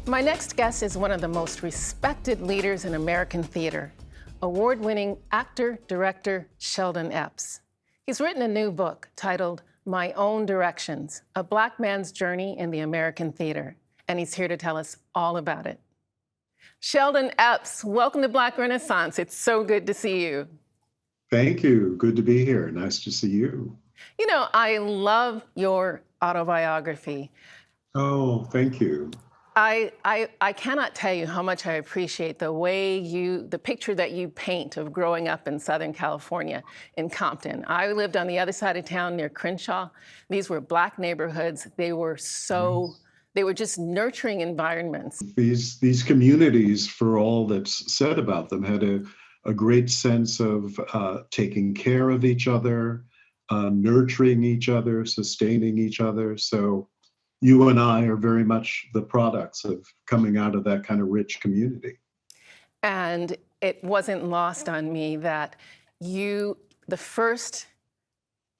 My next guest is one of the most respected leaders in American theater, award-winning actor, director Sheldon Epps. He's written a new book titled My Own Directions, A Black Man's Journey in the American Theater, and he's here to tell us all about it. Sheldon Epps, welcome to Black Renaissance. It's so good to see you. Thank you. Good to be here. Nice to see you. You know, I love your autobiography. Oh, thank you. I cannot tell you how much I appreciate the picture that you paint of growing up in Southern California in Compton. I lived on the other side of town near Crenshaw. These were Black neighborhoods. They were just nurturing environments. These communities, for all that's said about them, had a great sense of taking care of each other, nurturing each other, sustaining each other. So you and I are very much the products of coming out of that kind of rich community. And it wasn't lost on me that the first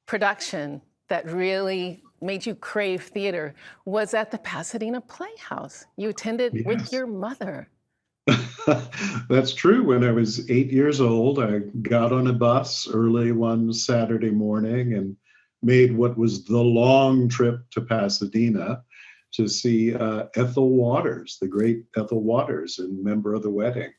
production that really made you crave theater was at the Pasadena Playhouse. You attended with Yes. your mother. That's true. When I was 8 years old, I got on a bus early one Saturday morning and made what was the long trip to Pasadena to see Ethel Waters, the great Ethel Waters, and Member of the Wedding.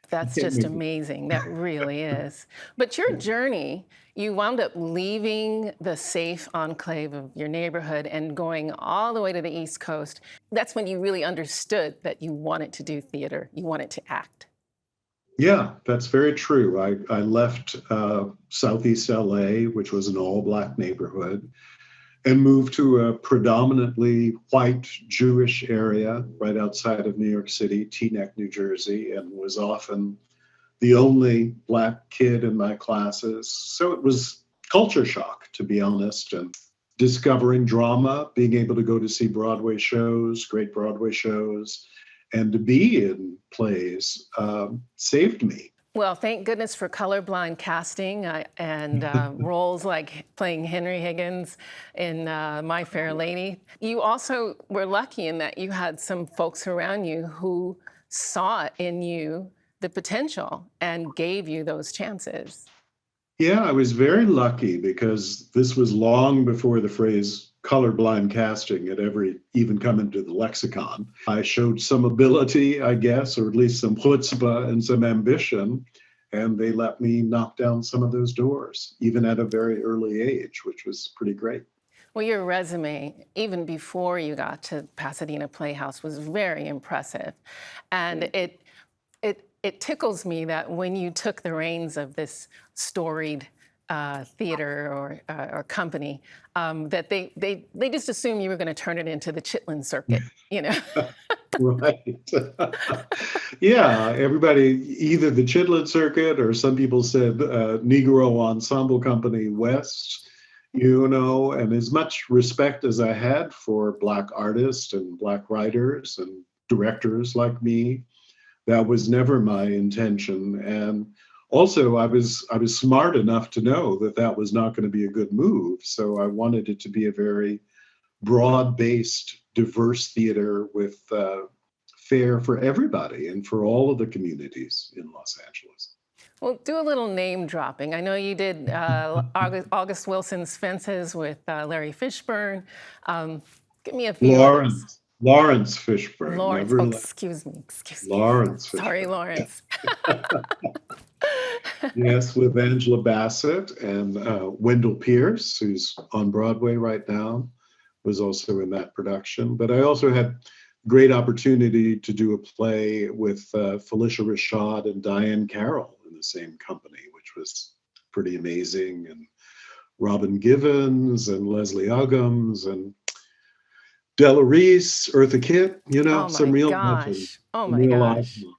That's just amazing. That really is. But your journey, you wound up leaving the safe enclave of your neighborhood and going all the way to the East Coast. That's when you really understood that you wanted to do theater, you wanted to act. Yeah, that's very true. I left Southeast LA, which was an all Black neighborhood, and moved to a predominantly white Jewish area right outside of New York City, Teaneck, New Jersey, and was often the only Black kid in my classes. So it was culture shock, to be honest, and discovering drama, being able to go to see Broadway shows, great Broadway shows, and to be in plays saved me. Well, thank goodness for colorblind casting and roles like playing Henry Higgins in My Fair Lady. You also were lucky in that you had some folks around you who saw in you the potential and gave you those chances. Yeah, I was very lucky because this was long before the phrase colorblind casting had ever even come into the lexicon. I showed some ability, I guess, or at least some chutzpah and some ambition, and they let me knock down some of those doors, even at a very early age, which was pretty great. Well, your resume, even before you got to Pasadena Playhouse, was very impressive. And it tickles me that when you took the reins of this storied theater or company, that they just assumed you were going to turn it into the Chitlin circuit, you know? Right. Yeah, everybody, either the Chitlin Circuit or some people said Negro Ensemble Company West, and as much respect as I had for Black artists and Black writers and directors like me, that was never my intention. And also, I was smart enough to know that that was not going to be a good move. So I wanted it to be a very broad-based, diverse theater with fare for everybody and for all of the communities in Los Angeles. Well, do a little name dropping. I know you did August Wilson's Fences with Larry Fishburne. Give me a few others. Lawrence Fishburne. Lawrence, Never oh, let excuse me. Lawrence Fishburne. Sorry, Lawrence. Yes, with Angela Bassett and Wendell Pierce, who's on Broadway right now, was also in that production. But I also had great opportunity to do a play with Felicia Rashad and Diane Carroll in the same company, which was pretty amazing. And Robin Givens and Leslie Uggams and Della Reese, Eartha Kitt, Oh some my real gosh. legends, Oh some my real gosh. icons.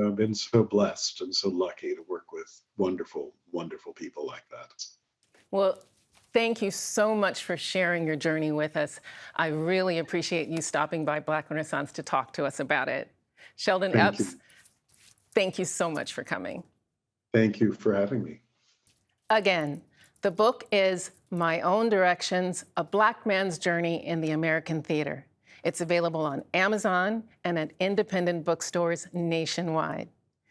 I've been so blessed and so lucky to work with wonderful, wonderful people like that. Well, thank you so much for sharing your journey with us. I really appreciate you stopping by Black Renaissance to talk to us about it. Sheldon Thank Epps, you. thank you so much for coming. Thank you for having me. Again, the book is My Own Directions, A Black Man's Journey in the American Theater. It's available on Amazon and at independent bookstores nationwide.